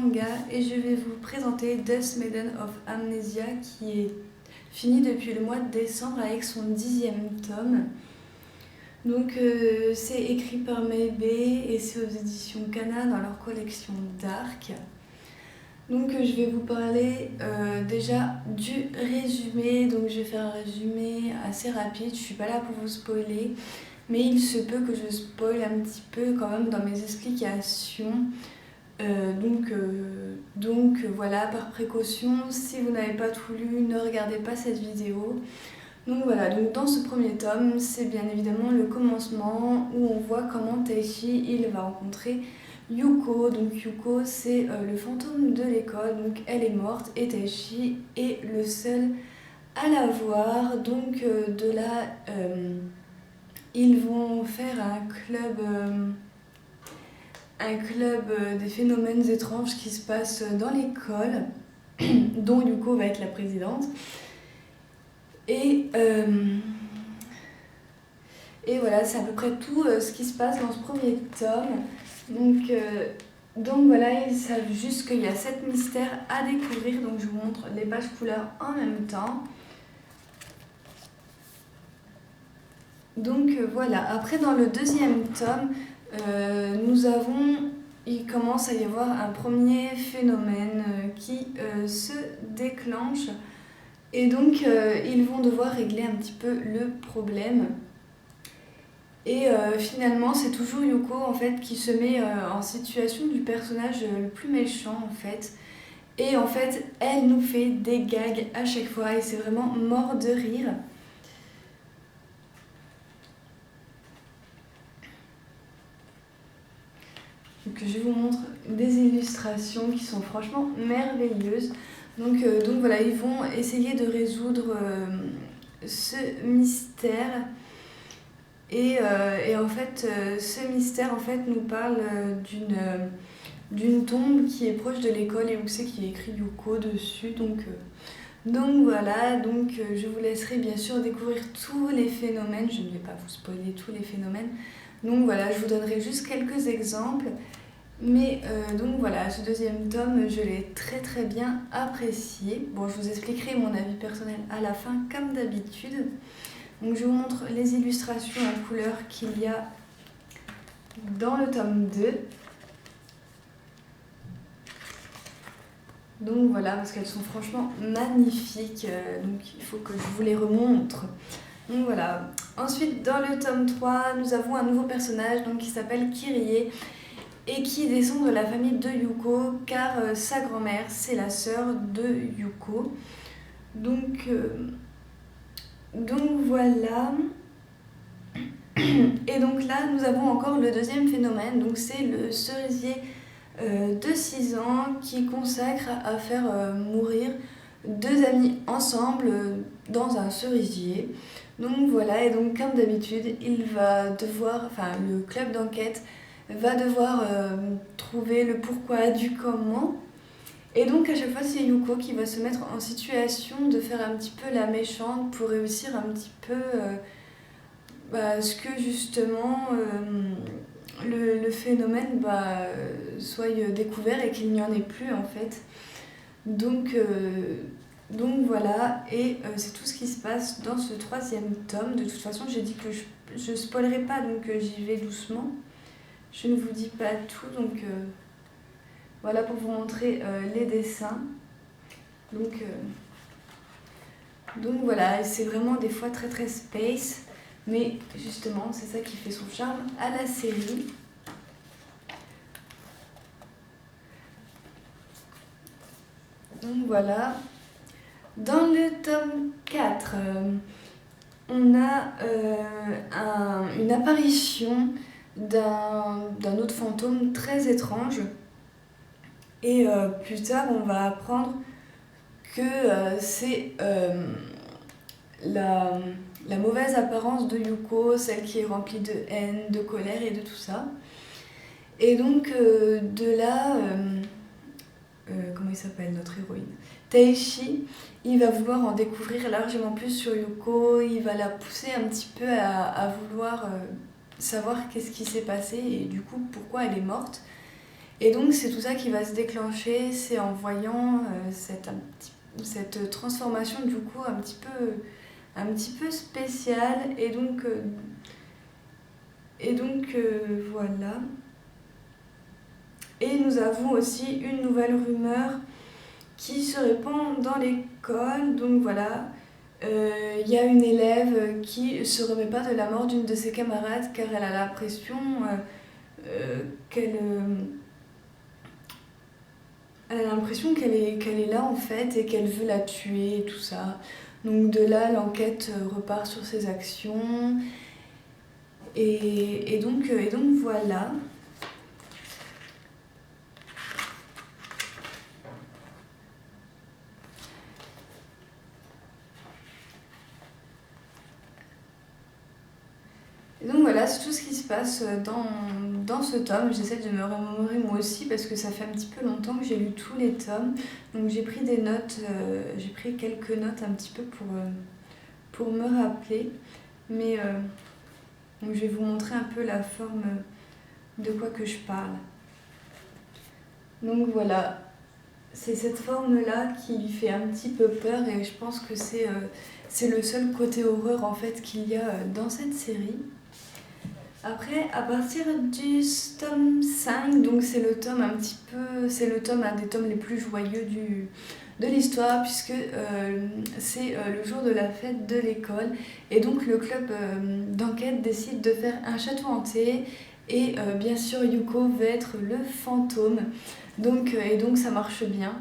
manga et je vais vous présenter Death Maiden of Amnesia qui est fini depuis le mois de décembre avec son 10e tome. Donc c'est écrit par Maybe et c'est aux éditions Kana dans leur collection Dark. Donc je vais vous parler déjà du résumé, donc je vais faire un résumé assez rapide, je suis pas là pour vous spoiler, mais il se peut que je spoil un petit peu quand même dans mes explications. Donc voilà, par précaution, si vous n'avez pas tout lu, ne regardez pas cette vidéo. Donc voilà, donc dans ce premier tome, c'est bien évidemment le commencement où on voit comment Taichi il va rencontrer Yuko. Donc Yuko c'est le fantôme de l'école, donc elle est morte et Taichi est le seul à la voir. Donc de là, ils vont faire un club des phénomènes étranges qui se passent dans l'école, dont Yuko va être la présidente. Et voilà, c'est à peu près tout ce qui se passe dans ce premier tome. Donc voilà, ils savent juste qu'il y a 7 mystères à découvrir. Donc je vous montre les pages couleurs en même temps. Donc voilà, après dans le deuxième tome, il commence à y avoir un premier phénomène qui se déclenche. Et donc ils vont devoir régler un petit peu le problème. Et finalement c'est toujours Yuko en fait qui se met en situation du personnage le plus méchant en fait. Et en fait elle nous fait des gags à chaque fois et c'est vraiment mort de rire. Donc je vous montre des illustrations qui sont franchement merveilleuses. Donc voilà, ils vont essayer de résoudre ce mystère. Et en fait, ce mystère en fait, nous parle d'une tombe qui est proche de l'école et où c'est qu'il y a écrit Yuko dessus. Donc voilà, je vous laisserai bien sûr découvrir tous les phénomènes. Je ne vais pas vous spoiler tous les phénomènes. Donc voilà, je vous donnerai juste quelques exemples. Mais donc voilà, ce deuxième tome, je l'ai très très bien apprécié. Bon, je vous expliquerai mon avis personnel à la fin, comme d'habitude. Donc je vous montre les illustrations en couleur qu'il y a dans le tome 2. Donc voilà, parce qu'elles sont franchement magnifiques, donc il faut que je vous les remontre. Donc voilà. Ensuite, dans le tome 3, nous avons un nouveau personnage donc, qui s'appelle Kirie et qui descend de la famille de Yuko, car sa grand-mère, c'est la sœur de Yuko. Donc voilà. Et donc là, nous avons encore le deuxième phénomène, donc c'est le cerisier de 6 ans qui consacre à faire mourir 2 amis ensemble dans un cerisier. Donc voilà, et donc comme d'habitude, le club d'enquête va devoir trouver le pourquoi du comment. Et donc à chaque fois c'est Yuko qui va se mettre en situation de faire un petit peu la méchante pour réussir un petit peu ce que justement le phénomène soit découvert et qu'il n'y en ait plus en fait. Donc voilà, et c'est tout ce qui se passe dans ce 3e tome. De toute façon j'ai dit que je spoilerai pas, donc j'y vais doucement. Je ne vous dis pas tout, donc voilà pour vous montrer les dessins. Donc voilà, c'est vraiment des fois très très space, mais justement c'est ça qui fait son charme à la série. Donc voilà. Dans le tome 4, on a une apparition d'un autre fantôme très étrange. Et plus tard, on va apprendre que c'est la mauvaise apparence de Yuko, celle qui est remplie de haine, de colère et de tout ça. Et donc de là, comment il s'appelle notre héroïne, Taichi, il va vouloir en découvrir largement plus sur Yuko, il va la pousser un petit peu à vouloir savoir qu'est-ce qui s'est passé et du coup pourquoi elle est morte. Et donc c'est tout ça qui va se déclencher, c'est en voyant cette transformation du coup un petit peu spéciale. Voilà. Et nous avons aussi une nouvelle rumeur qui se répand dans l'école. Donc voilà, y a une élève qui se remet pas de la mort d'une de ses camarades car elle a l'impression qu'elle elle a l'impression qu'elle est là en fait et qu'elle veut la tuer et tout ça. Donc de là, l'enquête repart sur ses actions. Et donc voilà. Et donc voilà, c'est tout ce qui se passe dans ce tome. J'essaie de me remémorer moi aussi parce que ça fait un petit peu longtemps que j'ai lu tous les tomes. Donc j'ai pris des notes, j'ai pris quelques notes un petit peu pour me rappeler. Mais donc je vais vous montrer un peu la forme de quoi que je parle. Donc voilà, c'est cette forme-là qui lui fait un petit peu peur et je pense que c'est le seul côté horreur en fait qu'il y a dans cette série. Après, à partir du tome 5, donc c'est le tome un des tomes les plus joyeux de l'histoire puisque c'est le jour de la fête de l'école et donc le club d'enquête décide de faire un château hanté et bien sûr Yuko va être le fantôme. Donc ça marche bien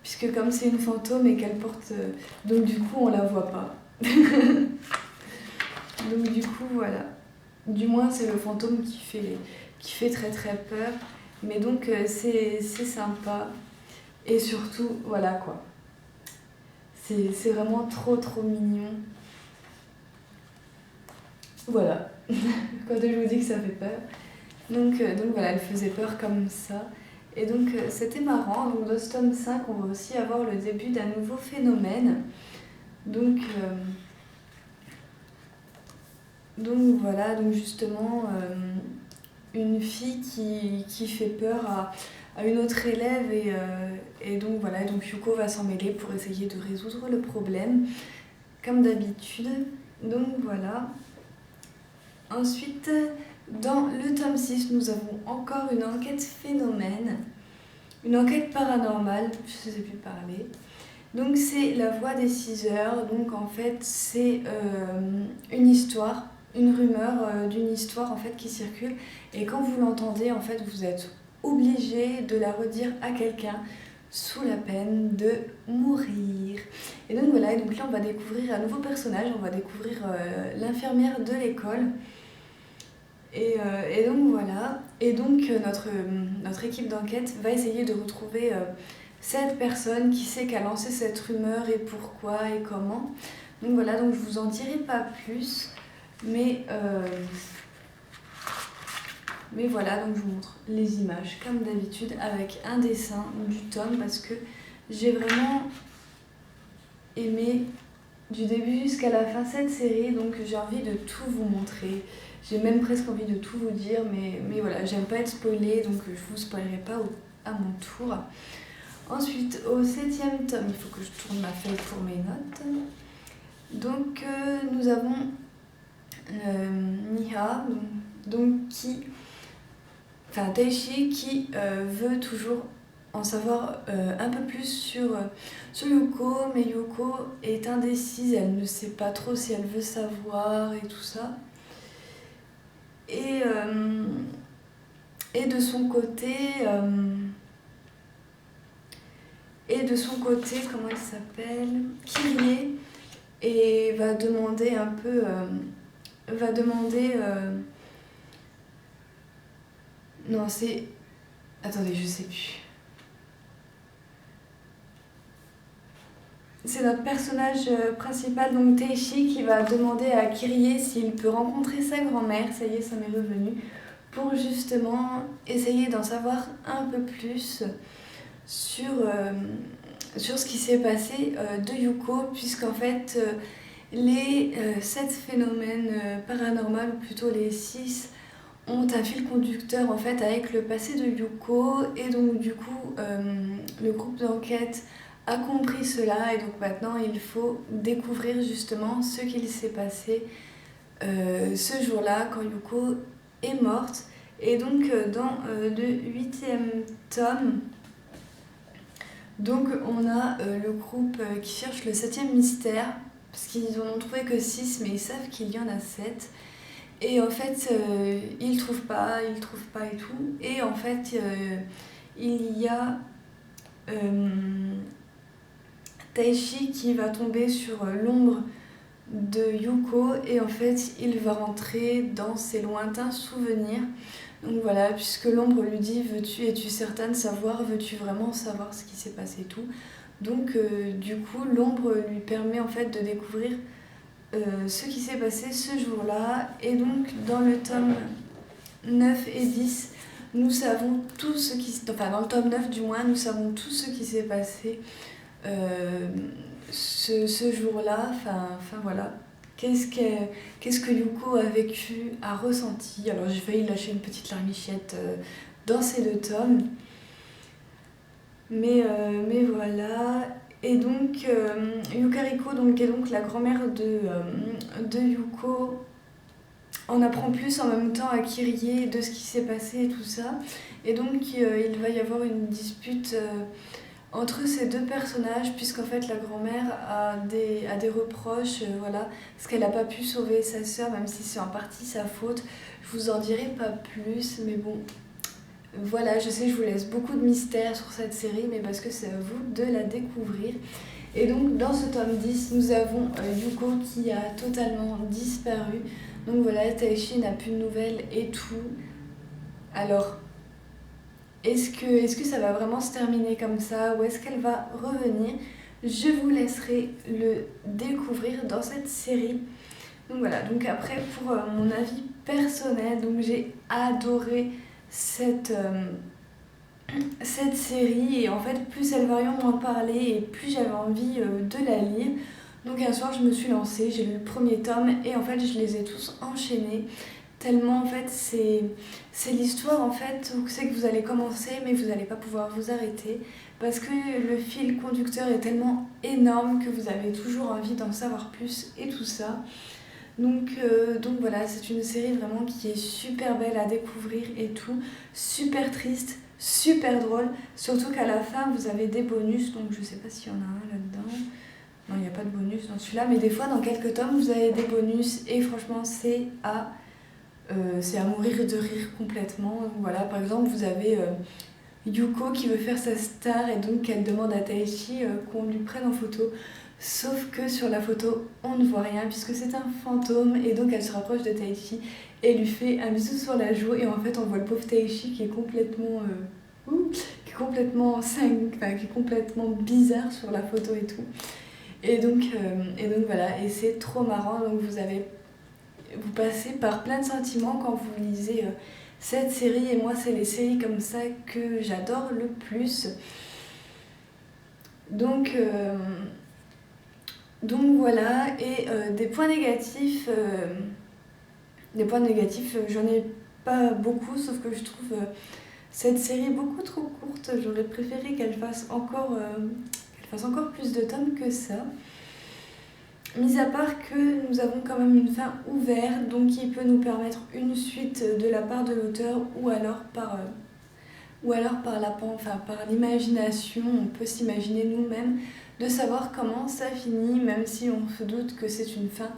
puisque comme c'est une fantôme et qu'elle porte... donc du coup on la voit pas. Donc du coup voilà. Du moins c'est le fantôme qui fait très très peur. Mais donc c'est sympa. Et surtout, voilà quoi. C'est vraiment trop trop mignon. Voilà. Quand je vous dis que ça fait peur. Donc voilà, elle faisait peur comme ça. Et donc c'était marrant. Donc dans ce tome 5, on va aussi avoir le début d'un nouveau phénomène. Donc voilà, donc justement une fille qui fait peur à une autre élève et donc voilà, donc Yuko va s'en mêler pour essayer de résoudre le problème comme d'habitude. Donc voilà. Ensuite, dans le tome 6, nous avons encore une enquête phénomène, une enquête paranormale, je ne sais plus parler. Donc c'est La Voix des 6 heures, donc en fait c'est une histoire, une rumeur d'une histoire en fait qui circule et quand vous l'entendez en fait vous êtes obligé de la redire à quelqu'un sous la peine de mourir. Et donc voilà, et donc là on va découvrir un nouveau personnage, on va découvrir l'infirmière de l'école. Et donc voilà, et donc notre équipe d'enquête va essayer de retrouver cette personne qui sait qu'a lancé cette rumeur et pourquoi et comment. Donc voilà, donc je vous en dirai pas plus, mais voilà, donc je vous montre les images comme d'habitude avec un dessin du tome parce que j'ai vraiment aimé du début jusqu'à la fin cette série, donc j'ai envie de tout vous montrer. J'ai même presque envie de tout vous dire, mais voilà, j'aime pas être spoilée, donc je vous spoilerai pas à mon tour. Ensuite, au 7e tome, il faut que je tourne ma feuille pour mes notes. Donc, nous avons Niha, donc Taishi, qui veut toujours en savoir un peu plus sur Yuko, mais Yuko est indécise, elle ne sait pas trop si elle veut savoir et tout ça. Et de son côté, comment elle s'appelle, Kirie, et va demander un peu, non c'est, attendez je sais plus. C'est notre personnage principal, donc Teishi, qui va demander à Kirie s'il peut rencontrer sa grand-mère, ça y est, ça m'est revenu, pour justement essayer d'en savoir un peu plus sur ce qui s'est passé de Yuko, puisqu'en fait, les 7 phénomènes paranormaux, ou plutôt les 6, ont un fil conducteur en fait avec le passé de Yuko, et donc du coup le groupe d'enquête a compris cela, et donc maintenant il faut découvrir justement ce qu'il s'est passé ce jour-là quand Yuko est morte. Et donc dans le 8e tome, donc on a le groupe qui cherche le 7e mystère, parce qu'ils en ont trouvé que 6, mais ils savent qu'il y en a 7. Et en fait, ils trouvent pas et tout. Et en fait, il y a Taishi qui va tomber sur l'ombre de Yuko, et en fait, il va rentrer dans ses lointains souvenirs. Donc voilà, puisque l'ombre lui dit: es-tu certaine de savoir, veux-tu vraiment savoir ce qui s'est passé et tout. Donc du coup, l'ombre lui permet en fait de découvrir ce qui s'est passé ce jour-là. Et donc dans le tome 9 et 10, nous savons tout ce qui... Enfin dans le tome 9 du moins, nous savons tout ce qui s'est passé ce jour-là. Enfin voilà. Qu'est-ce que Yuko a vécu, a ressenti. Alors j'ai failli lâcher une petite larmichette dans ces 2 tomes. Mais voilà. Et donc Yukariko, donc, qui est donc la grand-mère de Yuko, on apprend plus en même temps à Kirie de ce qui s'est passé et tout ça. Et donc il va y avoir une dispute entre ces 2 personnages, puisqu'en fait la grand-mère a des reproches, voilà, parce qu'elle n'a pas pu sauver sa sœur, même si c'est en partie sa faute. Je vous en dirai pas plus, mais bon, voilà, je sais, je vous laisse beaucoup de mystères sur cette série, mais parce que c'est à vous de la découvrir. Et donc dans ce tome 10, nous avons Yuko qui a totalement disparu. Donc voilà, Taishi n'a plus de nouvelles et tout. Alors, est-ce que ça va vraiment se terminer comme ça, ou est-ce qu'elle va revenir? Je vous laisserai le découvrir dans cette série. Donc voilà, donc après pour mon avis personnel, donc j'ai adoré cette série, et en fait plus Elvarion m'en parlait et plus j'avais envie de la lire. Donc un soir je me suis lancée, j'ai lu le premier tome et en fait je les ai tous enchaînés. Tellement en fait c'est l'histoire en fait où c'est que vous allez commencer mais vous n'allez pas pouvoir vous arrêter, parce que le fil conducteur est tellement énorme que vous avez toujours envie d'en savoir plus et tout ça. Donc voilà, c'est une série vraiment qui est super belle à découvrir et tout, super triste, super drôle, surtout qu'à la fin vous avez des bonus, donc je sais pas s'il y en a un là-dedans. Non, il n'y a pas de bonus dans celui-là, mais des fois dans quelques tomes vous avez des bonus, et franchement c'est à mourir de rire complètement. Donc voilà, par exemple vous avez Yuko qui veut faire sa star, et donc elle demande à Taichi qu'on lui prenne en photo. Sauf que sur la photo, on ne voit rien puisque c'est un fantôme, et donc elle se rapproche de Taichi et lui fait un bisou sur la joue, et en fait on voit le pauvre Taichi qui est complètement qui est complètement bizarre sur la photo et tout. Et donc voilà, et c'est trop marrant. Donc vous passez par plein de sentiments quand vous lisez cette série, et moi c'est les séries comme ça que j'adore le plus. Donc voilà, et des points négatifs, j'en ai pas beaucoup, sauf que je trouve cette série beaucoup trop courte. J'aurais préféré qu'elle fasse encore plus de tomes que ça. Mis à part que nous avons quand même une fin ouverte, donc qui peut nous permettre une suite de la part de l'auteur, ou alors par l'imagination, on peut s'imaginer nous-mêmes de savoir comment ça finit, même si on se doute que c'est une fin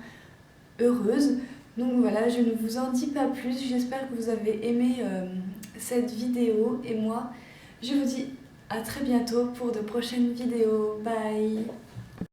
heureuse. Donc voilà, je ne vous en dis pas plus, j'espère que vous avez aimé cette vidéo, et moi je vous dis à très bientôt pour de prochaines vidéos. Bye!